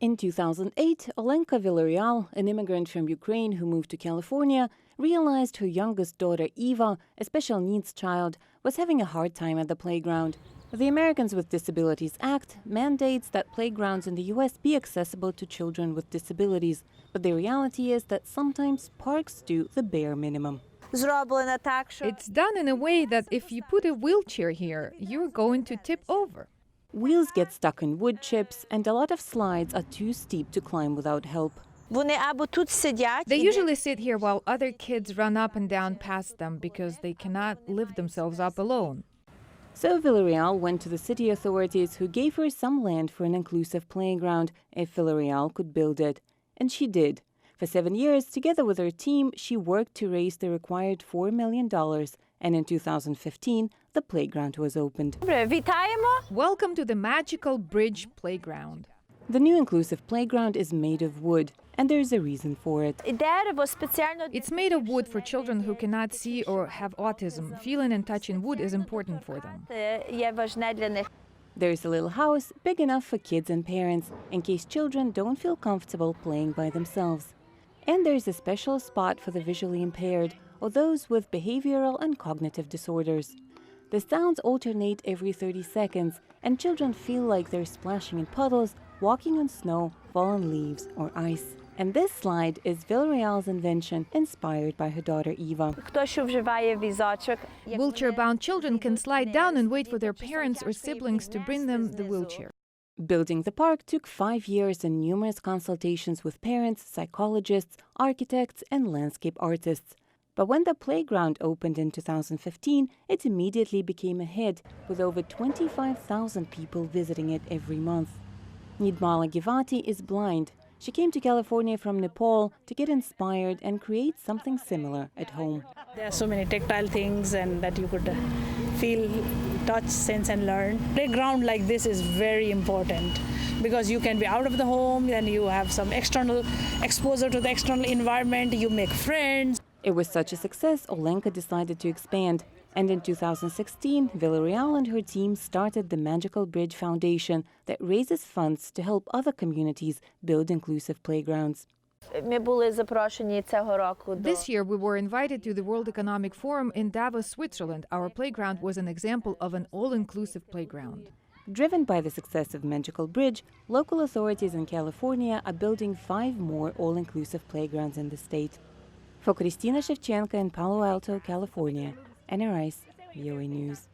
In 2008, Olenka Villarreal, an immigrant from Ukraine who moved to California, realized her youngest daughter Eva, a special needs child, was having a hard time at the playground. The Americans with Disabilities Act mandates that playgrounds in the U.S. be accessible to children with disabilities, but the reality is that sometimes parks do the bare minimum. It's done in a way that if you put a wheelchair here, you're going to tip over. Wheels get stuck in wood chips, and a lot of slides are too steep to climb without help. They usually sit here while other kids run up and down past them because they cannot lift themselves up alone. So Villarreal went to the city authorities, who gave her some land for an inclusive playground if Villarreal could build it. And she did. For 7 years, together with her team, she worked to raise the required $4 million. And in 2015, the playground was opened. Welcome to the magical bridge playground. The new inclusive playground is made of wood, and there's a reason for it. It's made of wood for children who cannot see or have autism. Feeling and touching wood is important for them. There's a little house big enough for kids and parents, in case children don't feel comfortable playing by themselves. And there's a special spot for the visually impaired or those with behavioral and cognitive disorders. The sounds alternate every 30 seconds, and children feel like they're splashing in puddles, walking on snow, fallen leaves, or ice. And this slide is Villarreal's invention, inspired by her daughter Eva. Wheelchair-bound children can slide down and wait for their parents or siblings to bring them the wheelchair. Building the park took 5 years and numerous consultations with parents, psychologists, architects, and landscape artists. But when the playground opened in 2015, it immediately became a hit, with over 25,000 people visiting it every month. Nidmala Givati is blind. She came to California from Nepal to get inspired and create something similar at home. There are so many tactile things and that you could feel, touch, sense and learn. Playground like this is very important because you can be out of the home and you have some external exposure to the external environment, you make friends. It was such a success, Olenka decided to expand. And in 2016, Villarreal and her team started the Magical Bridge Foundation that raises funds to help other communities build inclusive playgrounds. This year, we were invited to the World Economic Forum in Davos, Switzerland. Our playground was an example of an all-inclusive playground. Driven by the success of Magical Bridge, local authorities in California are building 5 more all-inclusive playgrounds in the state. For Khrystyna Shevchenko in Palo Alto, California, narrates VOA News.